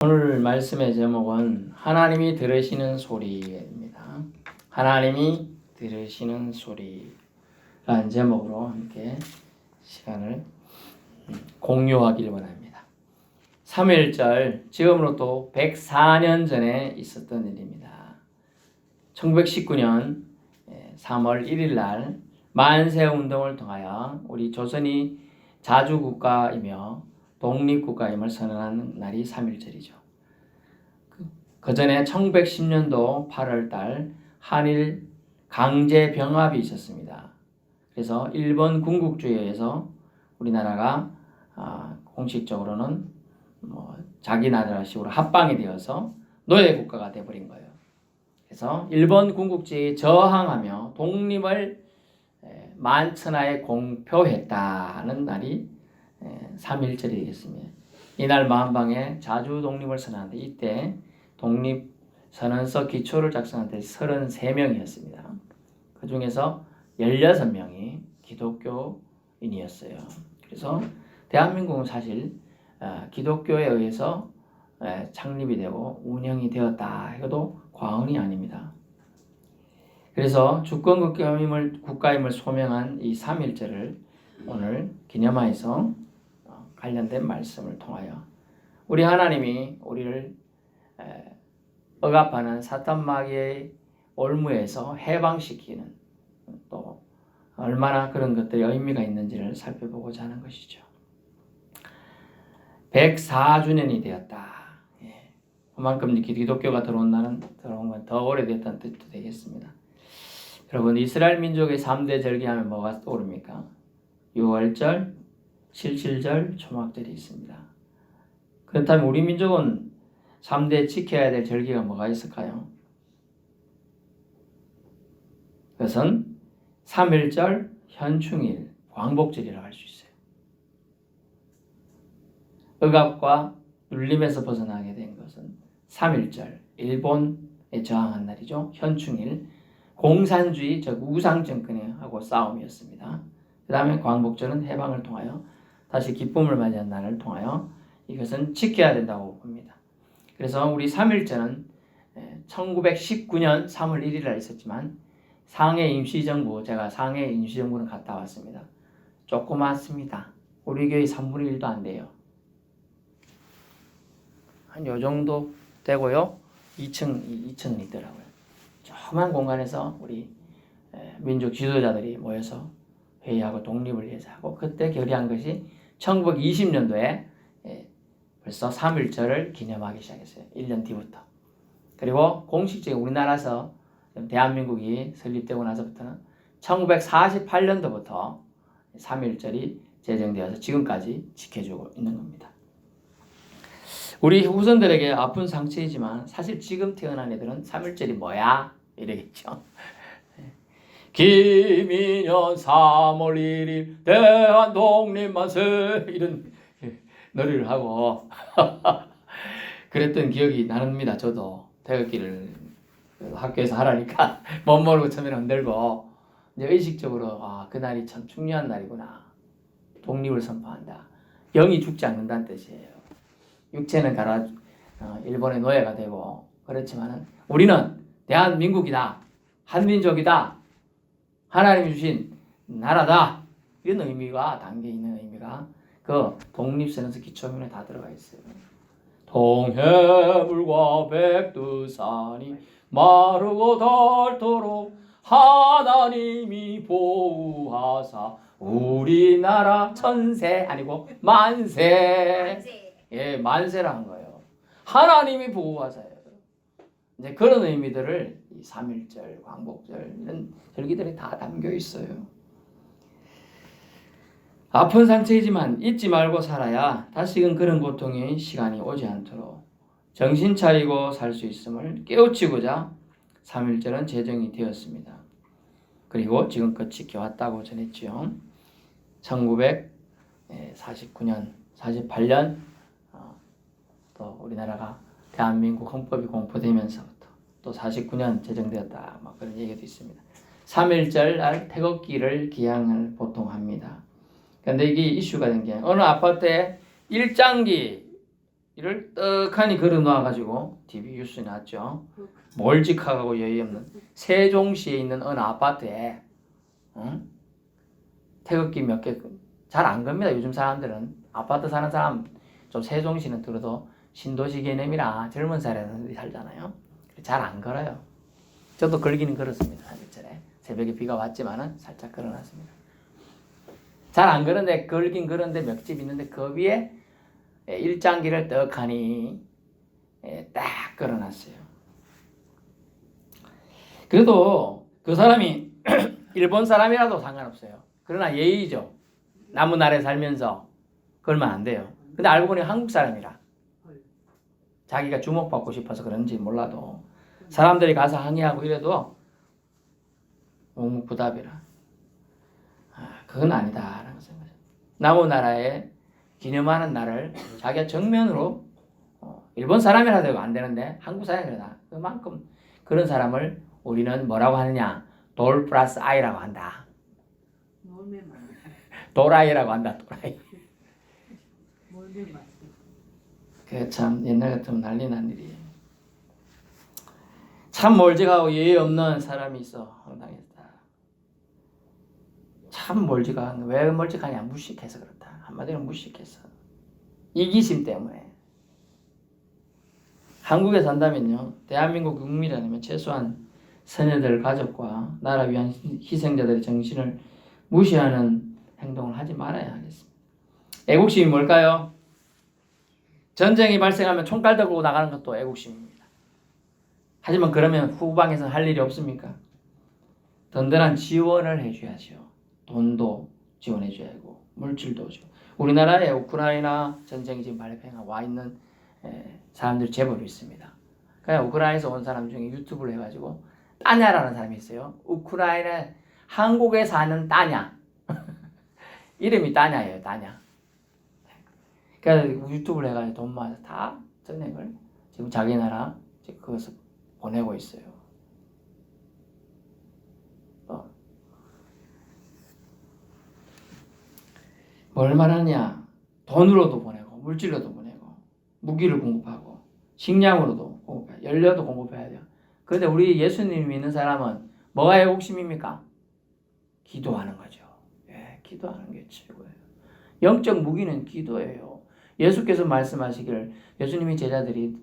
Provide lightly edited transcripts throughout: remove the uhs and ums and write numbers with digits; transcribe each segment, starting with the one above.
오늘 말씀의 제목은 하나님이 들으시는 소리입니다. 하나님이 들으시는 소리라는 제목으로 함께 시간을 공유하길 원합니다. 3.1절, 지금으로부터 104년 전에 있었던 일입니다. 1919년 3월 1일 날 만세운동을 통하여 우리 조선이 자주국가이며 독립국가임을 선언한 날이 3.1절이죠. 그 전에 1910년도 8월달 한일 강제병합이 있었습니다. 그래서 일본 군국주의에 의해서 우리나라가 공식적으로는 자기 나라식으로 합방이 되어서 노예국가가 되어버린 거예요. 그래서 일본 군국주의에 저항하며 독립을 만천하에 공표했다는 날이 3.1절이 되겠습니다. 이날 만방에 자주 독립을 선언하는데 이때 독립선언서 기초를 작성한 데 33명이었습니다. 그 중에서 16명이 기독교인이었어요. 그래서 대한민국은 사실 기독교에 의해서 창립이 되고 운영이 되었다 해도 과언이 아닙니다. 그래서 주권 국가임을 소명한 이 3.1절을 오늘 기념하여서 관련된 말씀을 통하여 우리 하나님이 우리를 억압하는 사탄 마귀의 올무에서 해방시키는 또 얼마나 그런 것들이 의미가 있는지를 살펴보고자 하는 것이죠. 104주년이 되었다. 그만큼 기독교가 들어온 건 더 오래됐다는 뜻도 되겠습니다. 여러분, 이스라엘 민족의 3대 절기하면 뭐가 떠오릅니까? 6월절, 7.7절, 초막절이 있습니다. 그렇다면 우리 민족은 3대 지켜야 될 절기가 뭐가 있을까요? 그것은 3.1절, 현충일, 광복절이라고 할 수 있어요. 억압과 눌림에서 벗어나게 된 것은 3.1절, 일본에 저항한 날이죠. 현충일, 공산주의, 즉 우상정권하고 싸움이었습니다. 그 다음에 광복절은 해방을 통하여 다시 기쁨을 맞이한 날을 통하여 이것은 지켜야 된다고 봅니다. 그래서 우리 3.1절은 1919년 3월 1일 날 있었지만 상해 임시정부, 제가 상해 임시정부는 갔다 왔습니다. 조그맣습니다. 우리 교회 3분의 1도 안 돼요. 한 요 정도 되고요. 2층은 있더라고요. 조그만 공간에서 우리 민족 지도자들이 모여서 회의하고 독립을 위해서 하고 그때 결의한 것이 1920년도에 벌써 3.1절을 기념하기 시작했어요. 1년 뒤부터. 그리고 공식적인 우리나라에서 대한민국이 설립되고 나서부터는 1948년도부터 3.1절이 제정되어서 지금까지 지켜주고 있는 겁니다. 우리 후손들에게 아픈 상처이지만 사실 지금 태어난 애들은 3.1절이 뭐야? 이러겠죠. 김인년 3월 1일 대한독립만세 이런 노래를 하고 그랬던 기억이 납니다. 저도 태극기를 학교에서 하라니까 못 모르고 처음에는 흔들고 이제 의식적으로 그날이 참 중요한 날이구나. 독립을 선포한다. 영이 죽지 않는다는 뜻이에요. 육체는 가라 일본의 노예가 되고 그렇지만은 우리는 대한민국이다. 한민족이다. 하나님이 주신 나라다. 이런 의미가 담겨 있는 의미가 그 독립선언서 기초문에 다 들어가 있어요. 동해물과 백두산이 마르고 닳도록 하나님이 보호하사 우리나라 천세 아니고 만세. 예, 만세라는 거예요. 하나님이 보호하사요. 이제 그런 의미들을 이 3.1절, 광복절 이런 절기들이 다 담겨 있어요. 아픈 상처이지만 잊지 말고 살아야 다시금 그런 고통의 시간이 오지 않도록 정신 차리고 살 수 있음을 깨우치고자 3.1절은 제정이 되었습니다. 그리고 지금껏 지켜왔다고 전했지요. 1949년, 48년 또 우리나라가 대한민국 헌법이 공포되면서부터 또 49년 제정되었다. 그런 얘기도 있습니다. 3.1절 날 태극기를 기양을 보통 합니다. 그런데 이게 이슈가 된 게 어느 아파트에 일장기 이를 떡하니 걸어 놓아가지고 TV 뉴스에 나왔죠. 몰직하고 여유 없는 세종시에 있는 어느 아파트에 태극기 몇 개 잘 안 겁니다. 요즘 사람들은 아파트 사는 사람 좀 세종시는 들어도 신도시 개념이라 젊은 사람들이 살잖아요. 잘 안 걸어요. 저도 걸기는 걸었습니다. 3일절에 새벽에 비가 왔지만은 살짝 걸어놨습니다. 잘 안 걸었는데 걸긴 걸었는데 몇 집 있는데 그 위에 일장기를 떡하니 딱 걸어놨어요. 그래도 그 사람이 일본 사람이라도 상관없어요. 그러나 예의죠. 남은 나라에 살면서 그러면 안 돼요. 근데 알고 보니 한국 사람이라 자기가 주목받고 싶어서 그런지 몰라도 사람들이 가서 항의하고 이래도 묵묵부답이라. 그건 아니다라는 생각이죠. 남의 나라에 기념하는 날을 자기가 정면으로 일본 사람이라도 안 되는데 한국 사람이라다. 그만큼 그런 사람을 우리는 뭐라고 하느냐? 돌 플러스 아이라고 한다. 도라이라고 한다. 도라이. 그게 참 옛날 같으면 난리 난 일이에요. 참 멀찍하고 예의 없는 사람이 있어. 황당했다. 참 멀찍한. 왜 멀찍하냐? 무식해서 그렇다. 한마디로 무식해서. 이기심 때문에. 한국에 산다면요. 대한민국 국민이라면 최소한 선녀들 가족과 나라 위한 희생자들의 정신을 무시하는 행동을 하지 말아야 하겠습니다. 애국심이 뭘까요? 전쟁이 발생하면 총칼 들고 나가는 것도 애국심입니다. 하지만 그러면 후방에서는 할 일이 없습니까? 든든한 지원을 해줘야죠. 돈도 지원해줘야 하고 물질도 줘. 우리나라에 우크라이나 전쟁이 지금 발생하고 와 있는 사람들이 제법 있습니다. 그냥 우크라이나에서 온 사람 중에 유튜브를 해가지고 따냐라는 사람이 있어요. 우크라이나 한국에 사는 따냐. 이름이 따냐예요. 따냐. 그래서 유튜브를 해가지고 돈 모아서 다 전액을 지금 자기 나라 그것을 보내고 있어요. 뭘 말하냐? 돈으로도 보내고 물질로도 보내고 무기를 공급하고 식량으로도 공급해야 연료도 공급해야 돼요. 그런데 우리 예수님 믿는 사람은 뭐가 애국심입니까? 기도하는 거죠. 기도하는 게 최고예요. 영적 무기는 기도예요. 예수께서 말씀하시기를 예수님이 제자들이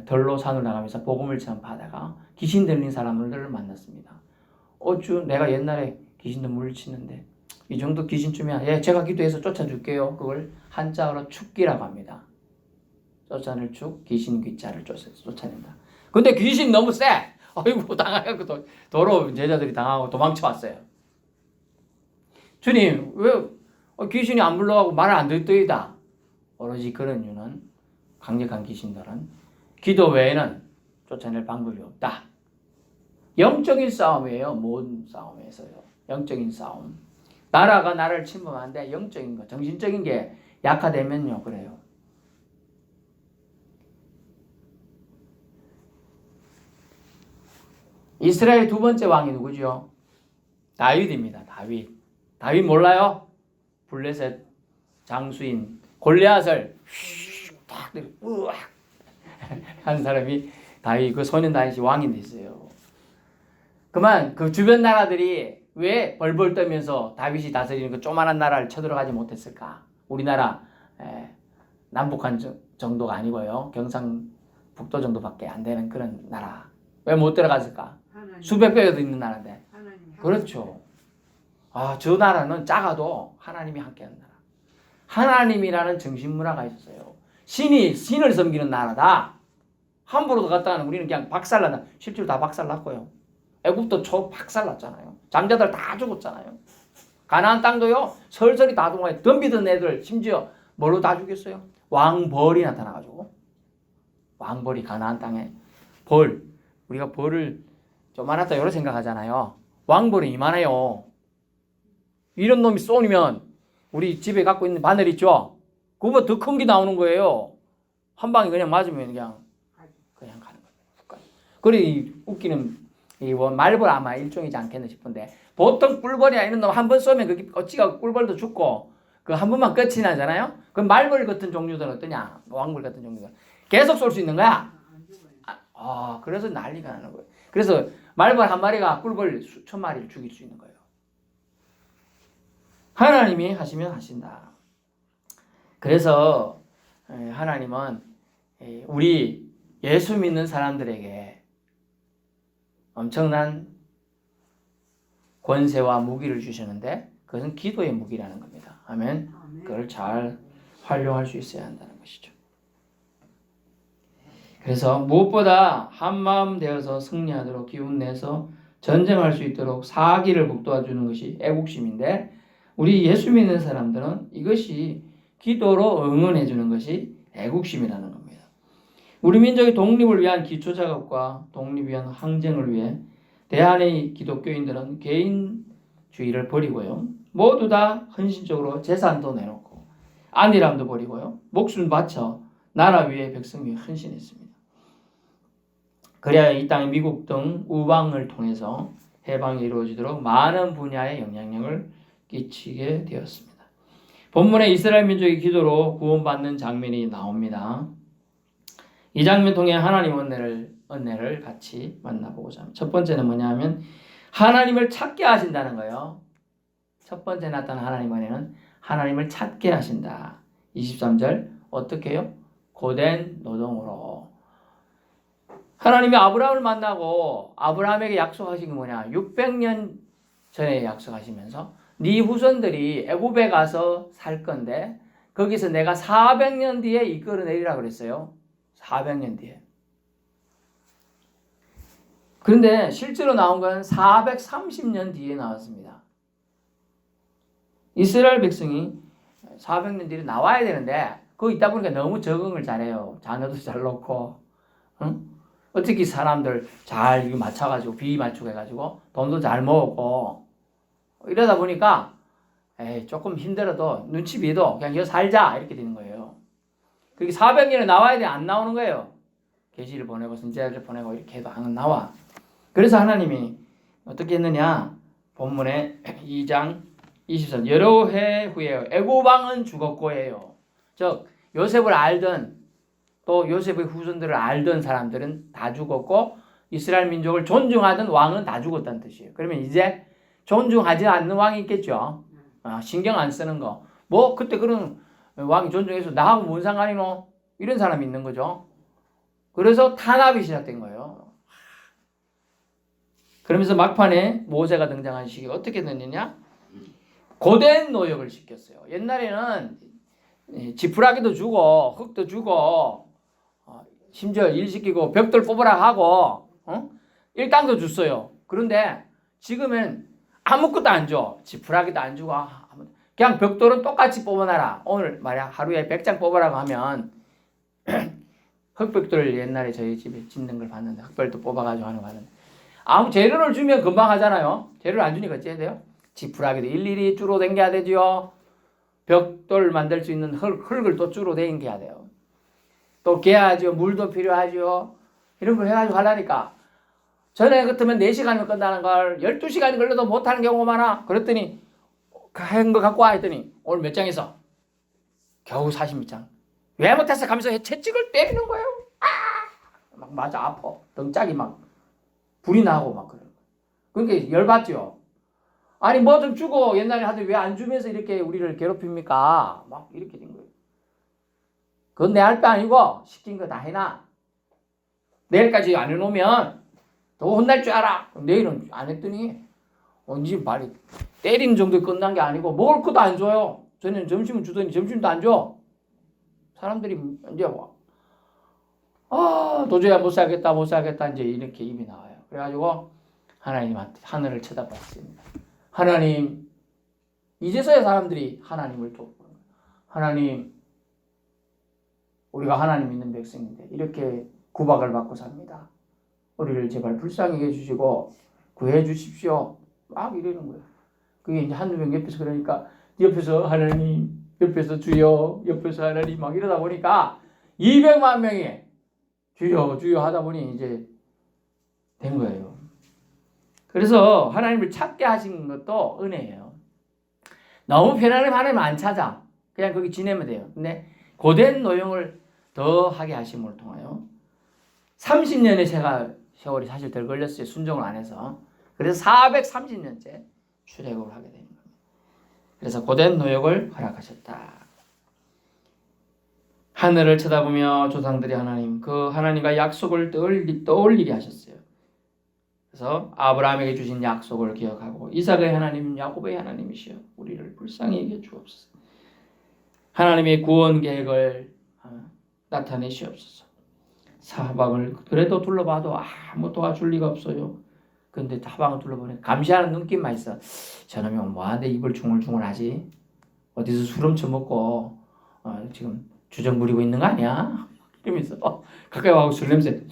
덜로 산으로 나가면서 복음을 전파하다가 귀신 들린 사람들을 만났습니다. 주 내가 옛날에 귀신도 물리치는데 이 정도 귀신쯤이야. 제가 기도해서 쫓아줄게요. 그걸 한자어로 축기라고 합니다. 쫓아낼 축, 귀신 귀자를 쫓아낸다. 근데 귀신 너무 세. 아이고 당하고 도로 제자들이 당하고 도망쳐 왔어요. 주님 왜 귀신이 안 불러가고 말을 안 듣더이다. 오로지 그런 이유는 강력한 귀신들은 기도 외에는 쫓아낼 방법이 없다. 영적인 싸움이에요. 모든 싸움에서요. 영적인 싸움. 나라가 나를 침범하는데 영적인 거, 정신적인 게 약화되면요. 그래요. 이스라엘 두 번째 왕이 누구죠? 다윗입니다. 다윗 몰라요? 블레셋 장수인 골리앗을 탁 으악 한 사람이 다윗, 그 소년 다윗이 왕이 됐어요. 그만 그 주변 나라들이 왜 벌벌 떠면서 다윗이 다스리는 그 조만한 나라를 쳐들어가지 못했을까? 우리나라 남북한 정도가 아니고요. 경상북도 정도밖에 안 되는 그런 나라. 왜 못 들어갔을까? 수백 배도 있는 나라인데. 그렇죠. 저 나라는 작아도 하나님이 함께하는 나라. 하나님이라는 정신문화가 있었어요. 신을 섬기는 나라다. 함부로 갔다가는 우리는 그냥 박살난다. 실제로 다 박살났고요. 애국도 초 박살났잖아요. 장자들 다 죽었잖아요. 가나안 땅도요. 설설이 다 동화해. 덤비던 애들 심지어 뭘로 다 죽였어요? 왕벌이 나타나가지고. 왕벌이 가나안 땅에 벌. 우리가 벌을 조만하다 이렇게 생각하잖아요. 왕벌이 이만해요. 이런 놈이 쏘면 우리 집에 갖고 있는 바늘 있죠? 그거보다 더 큰 게 나오는 거예요. 한 방에 그냥 맞으면 그냥 가는 거예요. 그래 웃기는 말벌 아마 일종이지 않겠나 싶은데 보통 꿀벌이나 이런 놈 한 번 쏘면 그게 어찌가 꿀벌도 죽고 그 한 번만 끝이 나잖아요. 그럼 말벌 같은 종류들은 어떠냐? 왕벌 같은 종류들 계속 쏠 수 있는 거야. 그래서 난리가 나는 거예요. 그래서 말벌 한 마리가 꿀벌 수천 마리를 죽일 수 있는 거예요. 하나님이 하시면 하신다. 그래서 하나님은 우리 예수 믿는 사람들에게 엄청난 권세와 무기를 주시는데 그것은 기도의 무기라는 겁니다. 아멘. 그걸 잘 활용할 수 있어야 한다는 것이죠. 그래서 무엇보다 한마음 되어서 승리하도록 기운내서 전쟁할 수 있도록 사기를 북돋아주는 것이 애국심인데 우리 예수 믿는 사람들은 이것이 기도로 응원해 주는 것이 애국심이라는 겁니다. 우리 민족의 독립을 위한 기초작업과 독립을 위한 항쟁을 위해 대한의 기독교인들은 개인주의를 버리고요. 모두 다 헌신적으로 재산도 내놓고 안일함도 버리고요. 목숨 바쳐 나라 위에 백성 위에 헌신했습니다. 그래야 이 땅의 미국 등 우방을 통해서 해방이 이루어지도록 많은 분야의 영향력을 끼치게 되었습니다. 본문에 이스라엘 민족의 기도로 구원받는 장면이 나옵니다. 이 장면 통해 하나님 은혜를 같이 만나보고자 합니다. 첫 번째는 뭐냐면 하나님을 찾게 하신다는 거예요. 첫 번째 나타난 하나님 은혜는 하나님을 찾게 하신다. 23절 어떻게 해요? 고된 노동으로. 하나님이 아브라함을 만나고 아브라함에게 약속하신 게 뭐냐? 600년 전에 약속하시면서 네 후손들이 애굽에 가서 살 건데 거기서 내가 400년 뒤에 이끌어내리라 그랬어요. 400년 뒤에. 그런데 실제로 나온 건 430년 뒤에 나왔습니다. 이스라엘 백성이 400년 뒤에 나와야 되는데 거기 있다 보니까 너무 적응을 잘해요. 자녀도 잘 놓고 응? 어떻게 사람들 잘 맞춰가지고 비 맞추고 해가지고 돈도 잘 모으고 이러다 보니까 조금 힘들어도 눈치 비도 그냥 여기 살자 이렇게 되는 거예요. 그게 400년에 나와야 돼. 안 나오는 거예요. 계시를 보내고 선지자를 보내고 이렇게 해도 안 나와. 그래서 하나님이 어떻게 했느냐? 본문에 2장 23 여러 해 후에 애굽 왕은 죽었고 해요. 즉 요셉을 알던 또 요셉의 후손들을 알던 사람들은 다 죽었고 이스라엘 민족을 존중하던 왕은 다 죽었다는 뜻이에요. 그러면 이제 존중하지 않는 왕이 있겠죠. 신경 안 쓰는 거. 뭐 그때 그런 왕이 존중해서 나하고 뭔 상관이노? 이런 사람이 있는 거죠. 그래서 탄압이 시작된 거예요. 그러면서 막판에 모세가 등장한 시기가 어떻게 됐느냐? 고된 노역을 시켰어요. 옛날에는 지푸라기도 주고 흙도 주고 심지어 일 시키고 벽돌 뽑으라 하고 일당도 줬어요. 그런데 지금은 아무것도 안 줘. 지푸라기도 안 주고 그냥 벽돌은 똑같이 뽑아놔라. 오늘 말이야 하루에 100장 뽑으라고 하면 흙벽돌을 옛날에 저희 집에 짓는 걸 봤는데 흙벽돌도 뽑아가지고 하는 거 봤는데 아무 재료를 주면 금방 하잖아요. 재료를 안 주니까 어째야 돼요? 지푸라기도 일일이 주로 당겨야 되죠. 벽돌 만들 수 있는 흙을 또 주로 당겨야 돼요. 또 개야죠. 물도 필요하죠. 이런 걸 해가지고 하려니까 전에 같으면 4시간이면 끝나는 걸 12시간이 걸려도 못하는 경우가 많아. 그랬더니 한 거 갖고 와 했더니 오늘 몇 장 했어? 겨우 40장. 왜 못했어? 가면서 채찍을 때리는 거예요. 막 맞아 아파. 등짝이 막 불이 나고 막 그래요. 그러니까 열받죠. 아니 뭐 좀 주고 옛날에 하더니 왜 안 주면서 이렇게 우리를 괴롭힙니까? 막 이렇게 된 거예요. 그건 내 할 바 아니고 시킨 거 다 해놔. 내일까지 안 해놓으면 더 혼날 줄 알아. 내일은 안 했더니 언제 말이 때리는 정도에 끝난 게 아니고 먹을 것도 안 줘요. 저는 점심은 주더니 점심도 안 줘. 사람들이 이제 도저히 못 살겠다 이제 이렇게 입이 나와요. 그래가지고 하나님한테 하늘을 쳐다봤습니다. 하나님, 이제서야 사람들이 하나님을 돕고 하나님, 우리가 하나님 믿는 백성인데 이렇게 구박을 받고 삽니다. 우리를 제발 불쌍히 해주시고 구해 주십시오. 막 이러는 거예요. 그게 이제 한두 명 옆에서 그러니까 옆에서 하나님, 옆에서 주여, 옆에서 하나님 막 이러다 보니까 200만 명이 주여 주여 하다 보니 이제 된 거예요. 그래서 하나님을 찾게 하신 것도 은혜예요. 너무 편안하면 하나님 안 찾아. 그냥 거기 지내면 돼요. 근데 고된 노용을 더 하게 하심을 통하여 30년의 세월이 사실 덜 걸렸어요. 순종을 안 해서. 그래서 430년째 출애굽을 하게 되는 겁니다. 그래서 고된 노역을 허락하셨다. 하늘을 쳐다보며 조상들이 하나님, 그 하나님과 약속을 떠올리게 하셨어요. 그래서 아브라함에게 주신 약속을 기억하고 이삭의 하나님, 야곱의 하나님이시여 우리를 불쌍히 여겨 주옵소서. 하나님의 구원 계획을 나타내시옵소서. 사방을 그래도 둘러봐도 아무 도와줄 리가 없어요. 근데 사방을 둘러보니 감시하는 눈빛만 있어. 저놈이 뭐하는데 입을 중얼중얼하지? 어디서 술 훔쳐먹고 지금 주정 부리고 있는 거 아니야? 이러면서 가까이 와서 술 냄새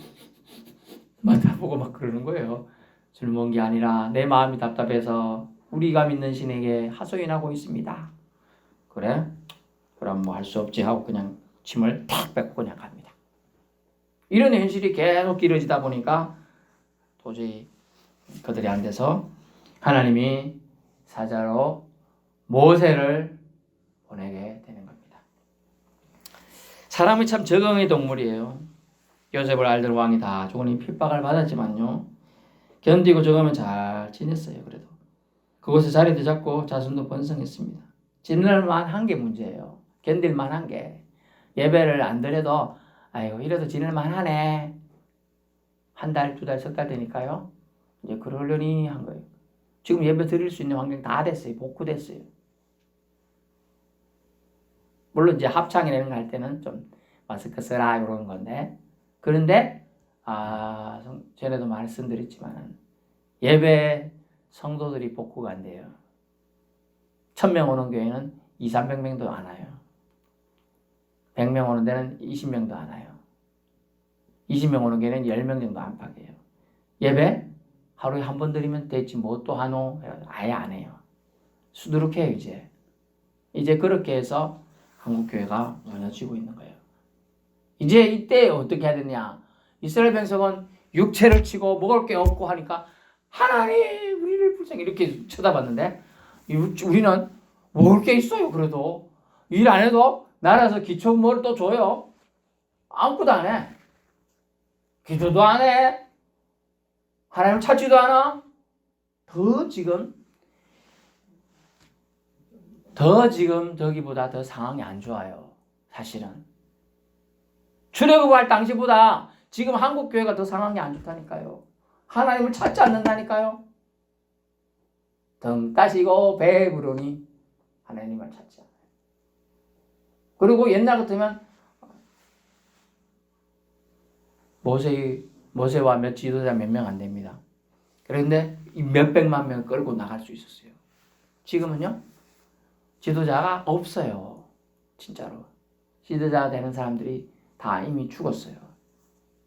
맡아보고 막 그러는 거예요. 술 먹은 게 아니라 내 마음이 답답해서 우리가 믿는 신에게 하소연하고 있습니다. 그래? 그럼 뭐 할 수 없지 하고 그냥 침을 탁 뱉고 그냥 갑니다. 이런 현실이 계속 길어지다 보니까 도저히 그들이 안 돼서 하나님이 사자로 모세를 보내게 되는 겁니다. 사람이 참 적응의 동물이에요. 요셉을 알던 왕이 다 조금 핍박을 받았지만요. 견디고 적응하면 잘 지냈어요. 그래도 그곳에 자리도 잡고 자손도 번성했습니다. 지낼만 한 게 문제예요. 견딜만 한 게. 예배를 안 드려도 아이고 이래도 지낼만 하네. 한 달, 두 달, 석 달 되니까요. 이제 그러려니 한 거예요. 지금 예배 드릴 수 있는 환경 다 됐어요. 복구됐어요. 물론 이제 합창이라는 거 할 때는 좀 마스크 쓰라 이런 건데 그런데 전에도 말씀드렸지만 예배 성도들이 복구가 안 돼요. 1000명 오는 교회는 200~300명도 안 와요. 100명 오는 데는 20명도 안 와요. 20명 오는 교회는 10명 정도 안팎이에요. 예배 하루에 한 번 드리면 됐지 뭐 또 하노? 아예 안 해요. 수두룩해요 이제. 이제 그렇게 해서 한국교회가 무너지고 있는 거예요. 이제 이때 어떻게 해야 되냐? 이스라엘 백성은 육체를 치고 먹을 게 없고 하니까 하나님 우리를 불쌍히 이렇게 쳐다봤는데 우리는 먹을 게 있어요. 그래도 일 안 해도 나라에서 기초 뭘 또 줘요. 아무것도 안 해. 기도도 안 해. 하나님 찾지도 않아. 더 지금 저기보다 더 상황이 안 좋아요. 사실은. 출애굽할 당시보다 지금 한국 교회가 더 상황이 안 좋다니까요. 하나님을 찾지 않는다니까요. 등 따시고 배부르니 하나님을 찾지 않아요. 그리고 옛날 같으면 모세와 몇 지도자 몇 명 안 됩니다. 그런데 몇백만 명 끌고 나갈 수 있었어요. 지금은요? 지도자가 없어요. 진짜로. 지도자가 되는 사람들이 다 이미 죽었어요.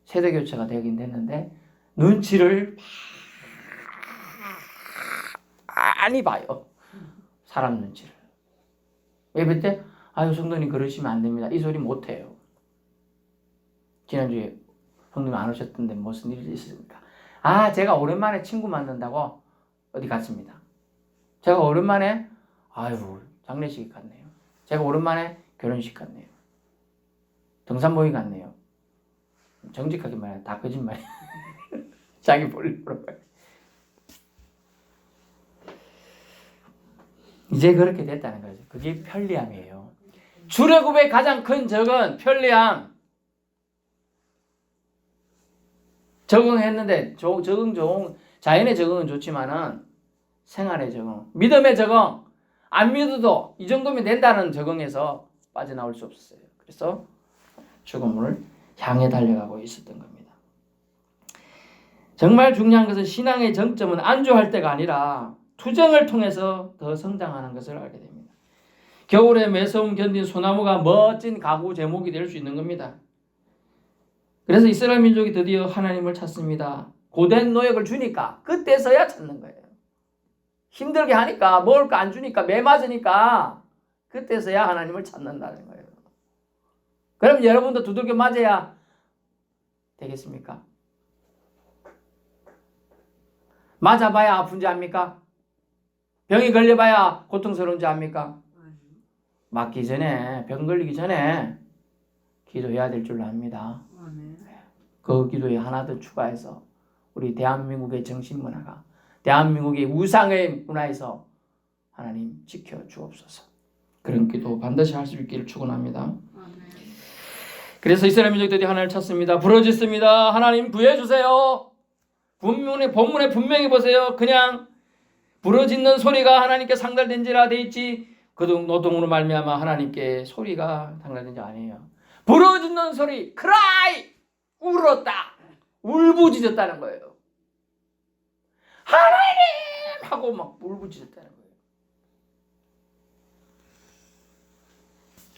세대교체가 되긴 됐는데 눈치를 많이 봐요. 사람 눈치를. 예배 때 아유 성도님 그러시면 안 됩니다. 이 소리 못해요. 지난주에 성도님 안 오셨던데 무슨 일이 있었습니까? 제가 오랜만에 친구 만난다고 어디 갔습니다. 제가 오랜만에 장례식 갔네요. 제가 오랜만에 결혼식 갔네요. 등산모임 갔네요. 정직하게 말해 다 거짓말이에요. 자기 보려고. 이제 그렇게 됐다는 거죠. 그게 편리함이에요. 출애굽의 가장 큰 적은 편리함. 적응했는데 자연의 적응은 좋지만은 생활의 적응, 믿음의 적응, 안 믿어도 이 정도면 된다는 적응에서 빠져나올 수 없었어요. 그래서 죽음을 향해 달려가고 있었던 겁니다. 정말 중요한 것은 신앙의 정점은 안주할 때가 아니라 투쟁을 통해서 더 성장하는 것을 알게 됩니다. 겨울에 매서움 견딘 소나무가 멋진 가구 제목이 될 수 있는 겁니다. 그래서 이스라엘 민족이 드디어 하나님을 찾습니다. 고된 노역을 주니까 그때서야 찾는 거예요. 힘들게 하니까 먹을 거 안 주니까 매 맞으니까 그때서야 하나님을 찾는다는 거예요. 그럼 여러분도 두들겨 맞아야 되겠습니까? 맞아봐야 아픈지 압니까? 병이 걸려봐야 고통스러운 줄 압니까? 맞기 전에, 병 걸리기 전에 기도해야 될 줄로 압니다. 그 기도에 하나 더 추가해서 우리 대한민국의 정신문화가, 대한민국의 우상의 문화에서 하나님 지켜 주옵소서. 그런 기도 반드시 할 수 있기를 축원합니다. 그래서 이스라엘 민족들이 하나님을 찾습니다. 부르짖습니다. 하나님 구해주세요. 본문에 분명히 보세요. 그냥 부르짖는 소리가 하나님께 상달된지라 돼 있지, 그 노동으로 말미암아 하나님께 소리가 상달된 게 아니에요. 부르짖는 소리, 크라이, 울었다, 울부짖었다는 거예요. 하나님 하고 막 울부짖었다는 거예요.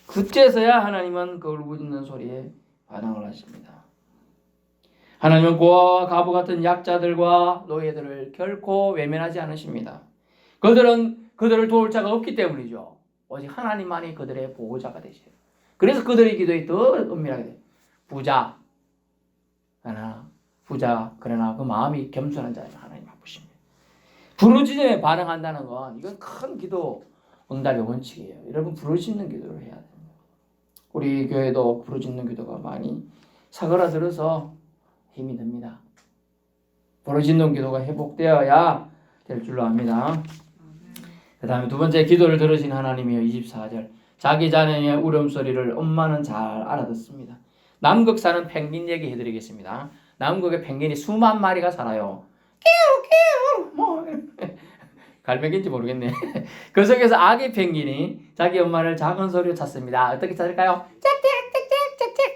그때서야 하나님은 그 울부짖는 소리에 반응을 하십니다. 하나님은 고아와 과부 같은 약자들과 노예들을 결코 외면하지 않으십니다. 그들을 도울 자가 없기 때문이죠. 오직 하나님만이 그들의 보호자가 되셔요. 그래서 그들의 기도에 더 은밀하게 돼요. 부자 그러나 그 마음이 겸손한 자는 하나님 아프십니다. 부르짖음에 반응한다는 건 이건 큰 기도 응답의 원칙이에요. 여러분 부르짖는 기도를 해야 됩니다. 우리 교회도 부르짖는 기도가 많이 사그라들어서 힘이 듭니다. 부르짖는 기도가 회복되어야 될 줄로 압니다. 그 다음에 두 번째, 기도를 들으신 하나님이여. 24절, 자기 자녀의 울음소리를 엄마는 잘 알아듣습니다. 남극 사는 펭귄 얘기 해드리겠습니다. 남극에 펭귄이 수만 마리가 살아요. 깨우 뭐 갈매기인지 모르겠네. 그 속에서 아기 펭귄이 자기 엄마를 작은 소리로 찾습니다. 어떻게 찾을까요? 짹짹짹짹짹짹.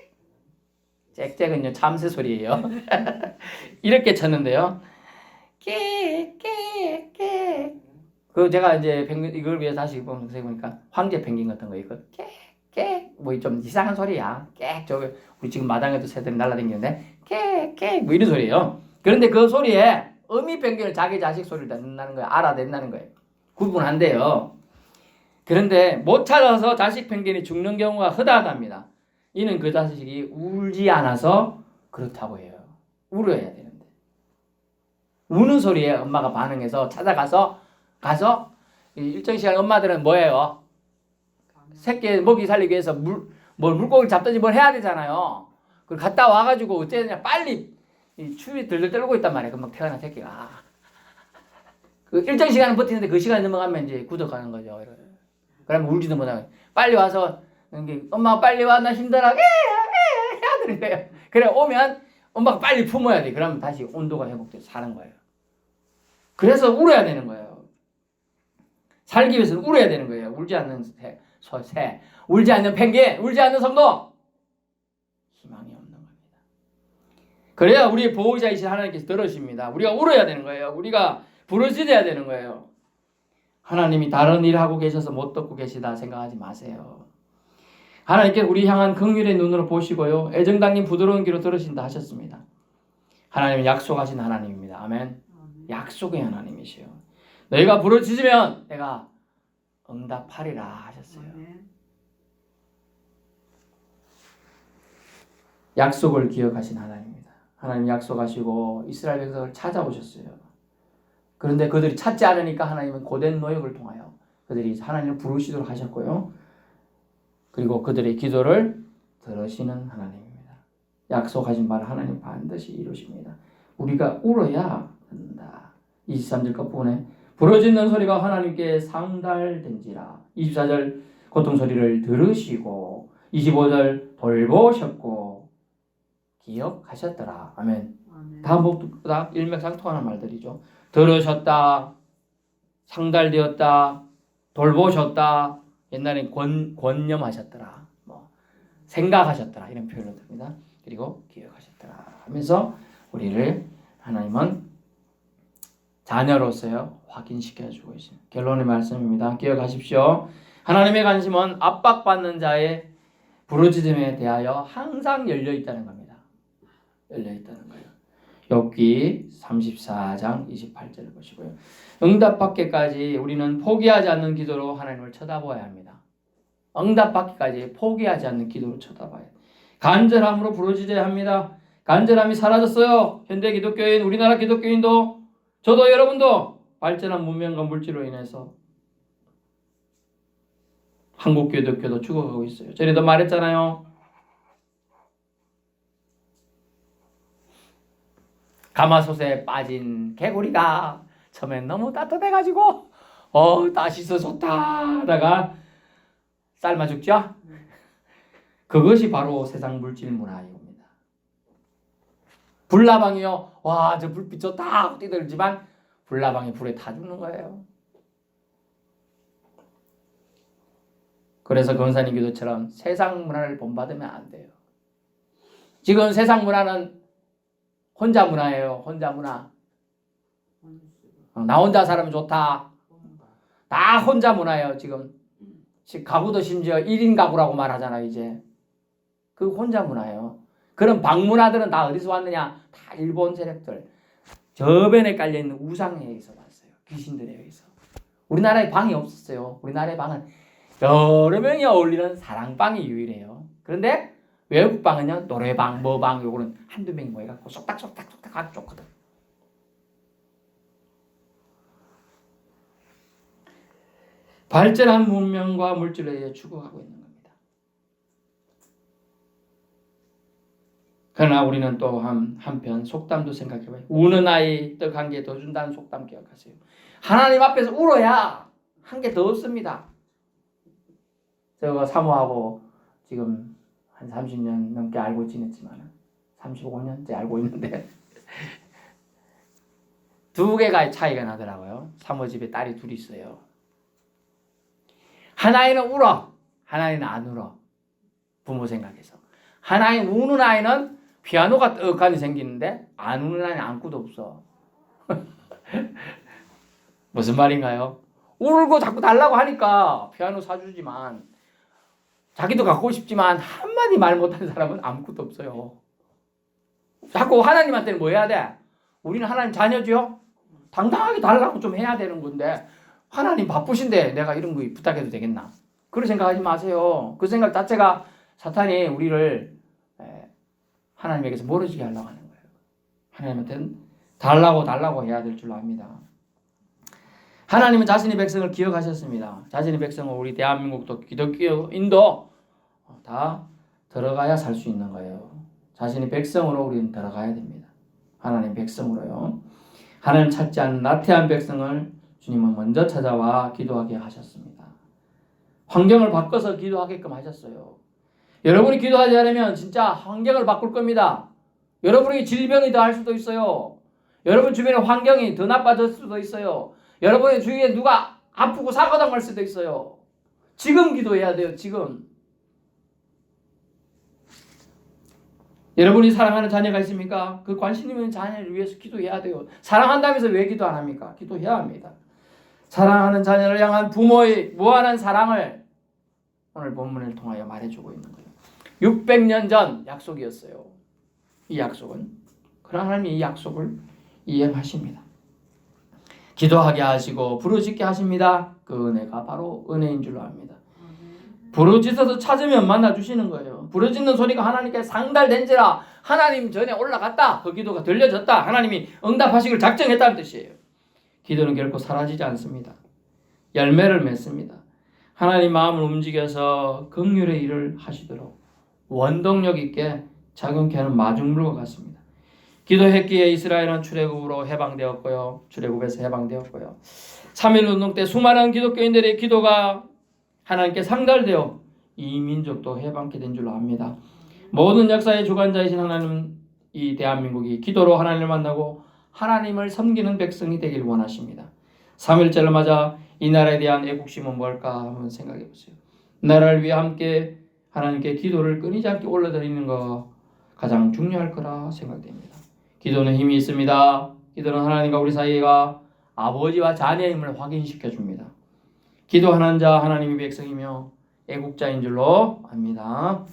짹짹은요 참새 소리예요. 이렇게 찾는데요. 깨깨깨. 그 제가 이제 펭귄 이걸 위해서 다시 보니까 황제 펭귄 같은 거 있고 깨깨 뭐 좀 이상한 소리야. 깨 저기 우리 지금 마당에도 새들이 날아다니는데 깨깨 뭐 이런 소리예요. 그런데 그 소리에 어미 펭귄은 자기 자식 소리를 듣는다는 거예요. 알아듣는다는 거예요. 구분한대요. 그런데 못 찾아서 자식 펭귄이 죽는 경우가 허다하답니다. 이는 그 자식이 울지 않아서 그렇다고 해요. 울어야 되는데. 우는 소리에 엄마가 반응해서 찾아가서 일정 시간 엄마들은 뭐예요? 새끼 먹이 살리기 위해서 물고기를 잡든지 뭘 해야 되잖아요. 그걸 갔다 와가지고 어째 그냥 빨리 이 추위 들들 떨고 있단 말이에요. 금방 태어난 새끼가. 그 일정 시간은 버티는데 그 시간이 넘어가면 이제 굳어가는 거죠. 그러면 울지도 못하고 빨리 와서 엄마 빨리 와 나 힘들어 해야 되는 거예요. 그래 오면 엄마가 빨리 품어야 돼. 그러면 다시 온도가 회복돼서 사는 거예요. 그래서 울어야 되는 거예요. 살기 위해서는 울어야 되는 거예요. 울지 않는 새, 울지 않는 펭귄, 울지 않는 성도 희망이 없는 겁니다. 그래야 우리 보호자이신 하나님께서 들으십니다. 우리가 울어야 되는 거예요. 우리가 부르짖어야 되는 거예요. 하나님이 다른 일 하고 계셔서 못 듣고 계시다 생각하지 마세요. 하나님께 우리 향한 긍휼의 눈으로 보시고요. 애정 담긴 부드러운 귀로 들으신다 하셨습니다. 하나님은 약속하신 하나님입니다. 아멘. 약속의 하나님이시요. 너희가 부르짖으면 내가 응답하리라 하셨어요. 약속을 기억하신 하나님입니다. 하나님 약속하시고 이스라엘 백성을 찾아오셨어요. 그런데 그들이 찾지 않으니까 하나님은 고된 노역을 통하여 그들이 하나님을 부르시도록 하셨고요. 그리고 그들의 기도를 들으시는 하나님입니다. 약속하신 바를 하나님 반드시 이루십니다. 우리가 울어야 된다. 23절 끝부분에 부르짖는 소리가 하나님께 상달된지라. 24절 고통소리를 들으시고 25절 돌보셨고 기억하셨더라. 아멘. 다음 부분 딱 일맥상통하는 말들이죠. 들으셨다, 상달되었다, 돌보셨다, 옛날엔 권념하셨더라, 뭐 생각하셨더라 이런 표현을 듭니다. 그리고 기억하셨더라 하면서 우리를 하나님은 자녀로서요 확인시켜주고 있습니다. 결론의 말씀입니다. 기억하십시오. 하나님의 관심은 압박받는 자의 부르짖음에 대하여 항상 열려있다는 겁니다. 열려있다는 거예요. 욥기 34장 28절을 보시고요. 응답받기까지 우리는 포기하지 않는 기도로 하나님을 쳐다봐야 합니다. 응답받기까지 포기하지 않는 기도로 쳐다봐야 합니다. 간절함으로 부르짖어야 합니다. 간절함이 사라졌어요. 현대 기독교인, 우리나라 기독교인도, 저도 여러분도 발전한 문명과 물질로 인해서 한국 기독교도 죽어가고 있어요. 전에도 말했잖아요. 가마솥에 빠진 개구리가 처음엔 너무 따뜻해가지고 다시서 좋다 하다가 삶아 죽죠. 그것이 바로 세상 물질 문화입니다. 불나방이요. 와, 저 불빛 좋다 하고 뛰들지만 불나방이 불에 타 죽는 거예요. 그래서 권사님 기도처럼 세상 문화를 본받으면 안 돼요. 지금 세상 문화는 혼자 문화예요. 혼자 문화. 나 혼자 살면 좋다. 다 혼자 문화예요. 지금 가구도 심지어 1인 가구라고 말하잖아요. 이제 그 혼자 문화예요. 그런 방문화들은 다 어디서 왔느냐? 다 일본 세력들. 저변에 깔려있는 우상에 의해서 왔어요. 귀신들에 의해서. 우리나라에 방이 없었어요. 우리나라의 방은 여러 명이 어울리는 사랑방이 유일해요. 그런데 외국 방은요, 노래방, 뭐방, 요거는 한두 명이 모여갖고 쏙닥쏙닥쏙닥 하기 좋거든. 발전한 문명과 물질에 의해 죽어가고 있는 겁니다. 그러나 우리는 또 한편 속담도 생각해봐요. 우는 아이 떡 한 개 더 준다는 속담 기억하세요. 하나님 앞에서 울어야 한 개 더 얻습니다. 제가 사모하고 지금 한 30년 넘게 알고 지냈지만 35년째 알고 있는데 두 개가 차이가 나더라고요. 사모 집에 딸이 둘이 있어요. 하나이는 울어, 하나이는 안 울어. 부모 생각해서. 하나이 우는 아이는 피아노가 떡하니 생기는데 안 우는 아이는 아무것도 없어. 무슨 말인가요? 울고 자꾸 달라고 하니까 피아노 사주지만 자기도 갖고 싶지만 한마디 말 못하는 사람은 아무것도 없어요. 자꾸 하나님한테는 뭐 해야 돼? 우리는 하나님 자녀죠? 당당하게 달라고 좀 해야 되는 건데 하나님 바쁘신데 내가 이런 거 부탁해도 되겠나? 그런 생각하지 마세요. 그 생각 자체가 사탄이 우리를 하나님에게서 멀어지게 하려고 하는 거예요. 하나님한테는 달라고 해야 될 줄 압니다. 하나님은 자신의 백성을 기억하셨습니다. 자신의 백성은 우리 대한민국도 기독교인도 다 들어가야 살 수 있는 거예요. 자신의 백성으로 우리는 들어가야 됩니다. 하나님 백성으로요. 하나님 찾지 않는 나태한 백성을 주님은 먼저 찾아와 기도하게 하셨습니다. 환경을 바꿔서 기도하게끔 하셨어요. 여러분이 기도하지 않으면 진짜 환경을 바꿀 겁니다. 여러분에게 질병이 더할 수도 있어요. 여러분 주변의 환경이 더 나빠질 수도 있어요. 여러분의 주위에 누가 아프고 사고당할 수도 있어요. 지금 기도해야 돼요. 지금. 여러분이 사랑하는 자녀가 있습니까? 그 관심 있는 자녀를 위해서 기도해야 돼요. 사랑한다면서 왜 기도 안 합니까? 기도해야 합니다. 사랑하는 자녀를 향한 부모의 무한한 사랑을 오늘 본문을 통하여 말해주고 있는 거예요. 600년 전 약속이었어요. 이 약속은. 그러나 하나님이 이 약속을 이행하십니다. 기도하게 하시고 부르짖게 하십니다. 그 은혜가 바로 은혜인 줄로 압니다. 부르짖어서 찾으면 만나주시는 거예요. 부르짖는 소리가 하나님께 상달된지라 하나님 전에 올라갔다. 그 기도가 들려졌다. 하나님이 응답하시기를 작정했다는 뜻이에요. 기도는 결코 사라지지 않습니다. 열매를 맺습니다. 하나님 마음을 움직여서 긍휼의 일을 하시도록 원동력 있게 작용케 하는 마중물과 같습니다. 기도했기에 이스라엘은 출애굽으로 해방되었고요. 출애굽에서 해방되었고요. 3.1운동 때 수많은 기독교인들의 기도가 하나님께 상달되어 이 민족도 해방케 된 줄로 압니다. 모든 역사의 주관자이신 하나님은 이 대한민국이 기도로 하나님을 만나고 하나님을 섬기는 백성이 되길 원하십니다. 3.1절을 맞아 이 나라에 대한 애국심은 뭘까 한번 생각해 보세요. 나라를 위해 함께 하나님께 기도를 끊이지 않게 올려드리는 거 가장 중요할 거라 생각됩니다. 기도는 힘이 있습니다. 기도는 하나님과 우리 사이가 아버지와 자녀의 힘을 확인시켜 줍니다. 기도하는 자 하나님의 백성이며 애국자인 줄로 압니다.